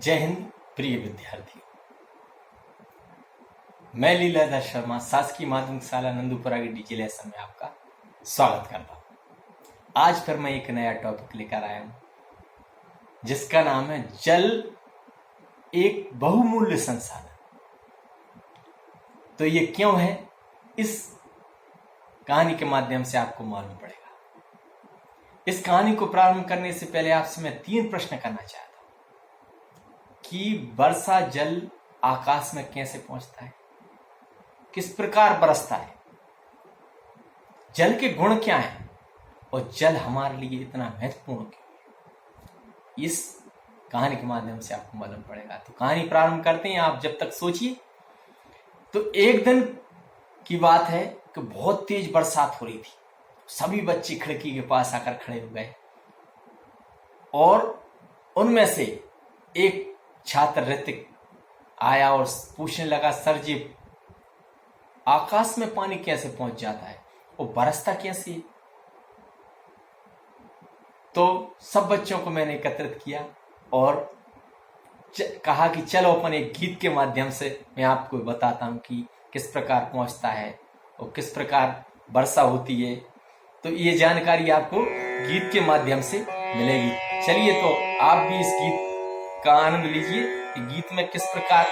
जय हिंद प्रिय विद्यार्थियों, मैं लीलाधर शर्मा शासकीय माध्यमिक शाला नंदूपुरा की डीजे लेसन में आपका स्वागत करता हूं। आज फिर मैं एक नया टॉपिक लेकर आया हूं जिसका नाम है जल एक बहुमूल्य संसाधन। तो ये क्यों है, इस कहानी के माध्यम से आपको मालूम पड़ेगा। इस कहानी को प्रारंभ करने से पहले आपसे मैं 3 प्रश्न करना चाहता हूं कि वर्षा जल आकाश में कैसे पहुंचता है, किस प्रकार बरसता है, जल के गुण क्या हैं और जल हमारे लिए इतना महत्वपूर्ण क्यों है, इस कहानी के माध्यम से आपको मालूम पड़ेगा। तो कहानी प्रारंभ करते हैं। आप जब तक सोचिए। तो एक दिन की बात है कि बहुत तेज बरसात हो रही थी। सभी बच्चे खिड़की के पास आकर खड़े हो गए और उनमें से एक छात्र ऋतिक आया और पूछने लगा, सर जी आकाश में पानी कैसे पहुंच जाता है और बरसता कैसे है? तो सब बच्चों को मैंने एकत्रित किया और कहा कि चलो अपन एक गीत के माध्यम से मैं आपको बताता हूं कि किस प्रकार पहुंचता है और किस प्रकार वर्षा होती है। तो ये जानकारी आपको गीत के माध्यम से मिलेगी। चलिए, तो आप भी इस गीत का आनंद लीजिए। गीत में किस प्रकार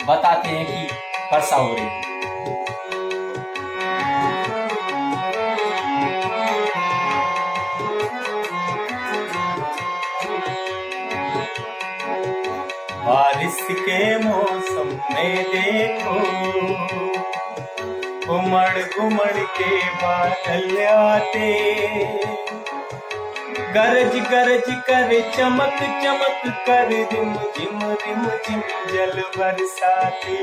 बताते हैं कि वर्षा हो रही है। बारिश के मौसम में देखो उमड़ उमड़ के बादल आते, गरज गरज कर चमक चमक कर रिम झिम जल बरसाते।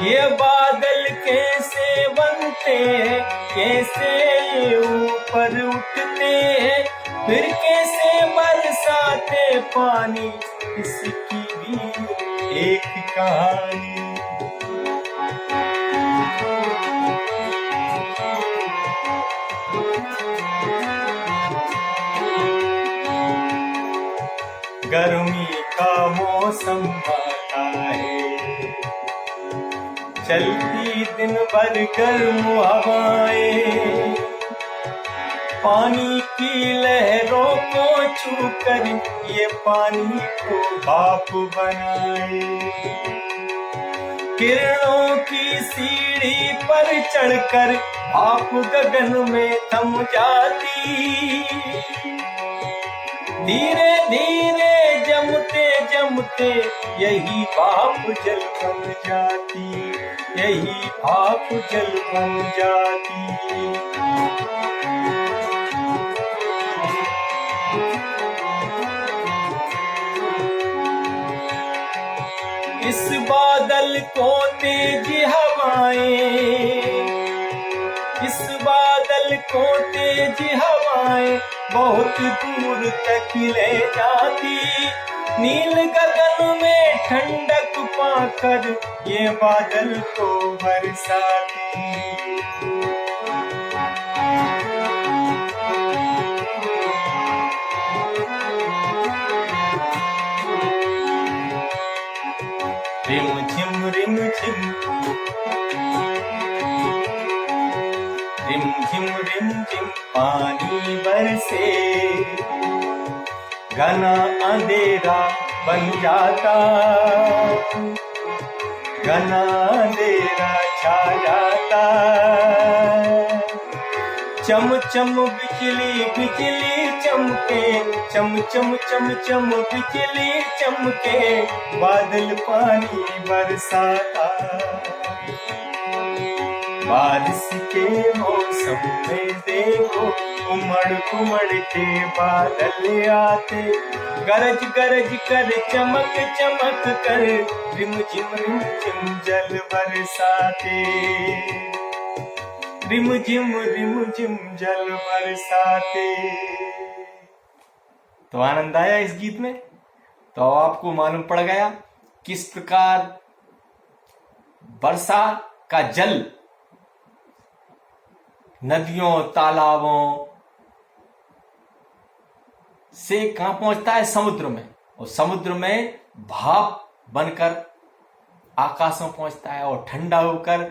ये बादल कैसे बनते हैं, कैसे ऊपर उठते हैं, फिर कैसे बरसाते पानी, इसकी भी एक कहानी। गर्मी का मौसम आता है, चलती दिन भर गर्म हवाएं, पानी की लहरों को छूकर ये पानी को भाप बनाए। किरणों की सीढ़ी पर चढ़कर भाप गगन में थम जाती, धीरे धीरे जमते जमते यही भाप जल बन जाती, यही भाप जल बन जाती। इस बादल को तेज हवाएं, इस बादल को तेज हवाएं बहुत दूर तक ले जाती, नील गगन में ठंडक पाकर ये बादल को बरसाती। रिम झिम पानी बरसे, घना अंधेरा बन जाता, घना अंधेरा छा जाता, चम चम बिजली बिजली चमके, चम चम चम चम बिजली चमके, बादल पानी बरसाता। बारिश के मौसम में देखो उमड़ उमड़ के बादल आते, गरज गरज कर चमक चमक कर रिम झिम जल बरसाते, रिम झिम जल बरसाते। तो आनंद आया इस गीत में? तो आपको मालूम पड़ गया किस प्रकार वर्षा का जल नदियों, तालाबों, से कहां पहुंचता है? समुद्र में, और समुद्र में भाप बनकर आकाश में पहुंचता है और ठंडा होकर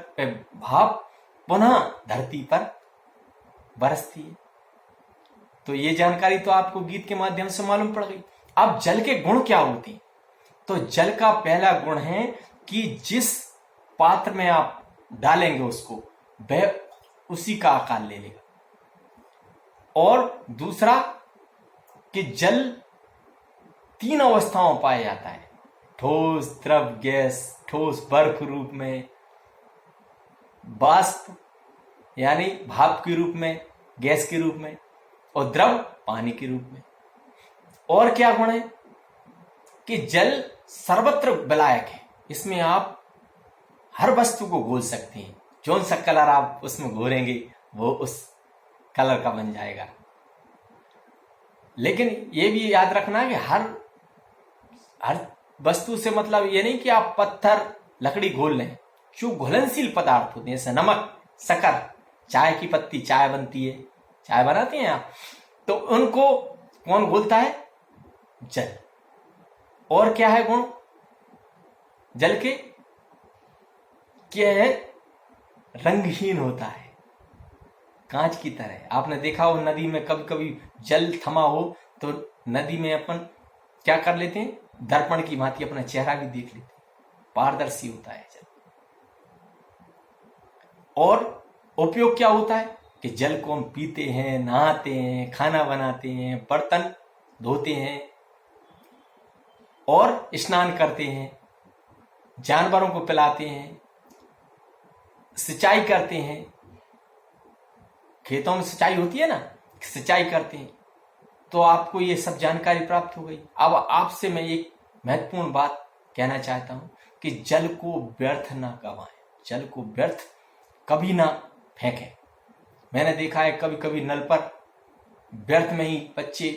भाप पुनः धरती पर बरसती है। तो ये जानकारी तो आपको गीत के माध्यम से मालूम पड़ गई। अब जल के गुण क्या होते हैं? तो जल का पहला गुण है कि जिस पात्र में आप डालेंगे उसको, वह उसी का आकार ले लेगा। और दूसरा कि जल 3 अवस्थाओं में पाया जाता है, ठोस, द्रव, गैस। ठोस बर्फ रूप में, वाष्प यानी भाप के रूप में, गैस के रूप में, और द्रव पानी के रूप में। और क्या गुण है कि जल सर्वत्र विलायक है। इसमें आप हर वस्तु को घोल सकते हैं। जौन सा कलर आप उसमें घोलेंगे वो उस कलर का बन जाएगा। लेकिन ये भी याद रखना कि हर वस्तु से मतलब ये नहीं कि आप पत्थर, लकड़ी घोल लें। जो घुलनशील पदार्थ होते हैं, जैसे नमक, शक्कर, चाय की पत्ती, चाय बनती है, चाय बनाते हैं आप, तो उनको कौन घोलता है? जल। और क्या है गुण जल के? क्या है? रंगहीन होता है, कांच की तरह। आपने देखा हो नदी में कभी कभी जल थमा हो तो नदी में अपन क्या कर लेते हैं? दर्पण की भांति अपना चेहरा भी देख लेते हैं, पारदर्शी होता है जल। और उपयोग क्या होता है कि जल को हम पीते हैं, नहाते हैं, खाना बनाते हैं, बर्तन धोते हैं और स्नान करते हैं, जानवरों को पिलाते हैं, सिंचाई करते हैं। खेतों में सिंचाई होती है ना, सिंचाई करते हैं। तो आपको ये सब जानकारी प्राप्त हो गई। अब आपसे मैं एक महत्वपूर्ण बात कहना चाहता हूं कि जल को व्यर्थ ना गवाएं, जल को व्यर्थ कभी ना फेंकें। मैंने देखा है कभी कभी नल पर व्यर्थ में ही बच्चे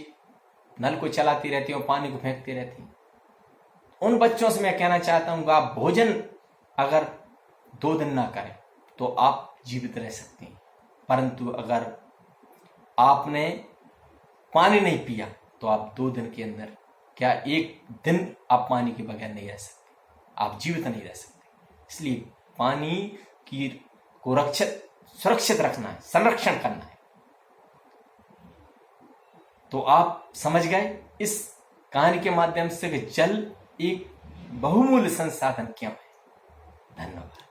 नल को चलाते रहते हैं और पानी को फेंकते रहते हैं। उन बच्चों से मैं कहना चाहता हूं कि आप भोजन अगर 2 दिन ना करें तो आप जीवित रह सकते हैं, परंतु अगर आपने पानी नहीं पिया तो आप 2 दिन के अंदर, क्या 1 दिन आप पानी के बगैर नहीं रह सकते, आप जीवित नहीं रह सकते। इसलिए पानी की को सुरक्षित रखना है, संरक्षण करना है। तो आप समझ गए इस कहानी के माध्यम से कि जल एक बहुमूल्य संसाधन क्यों है। धन्यवाद।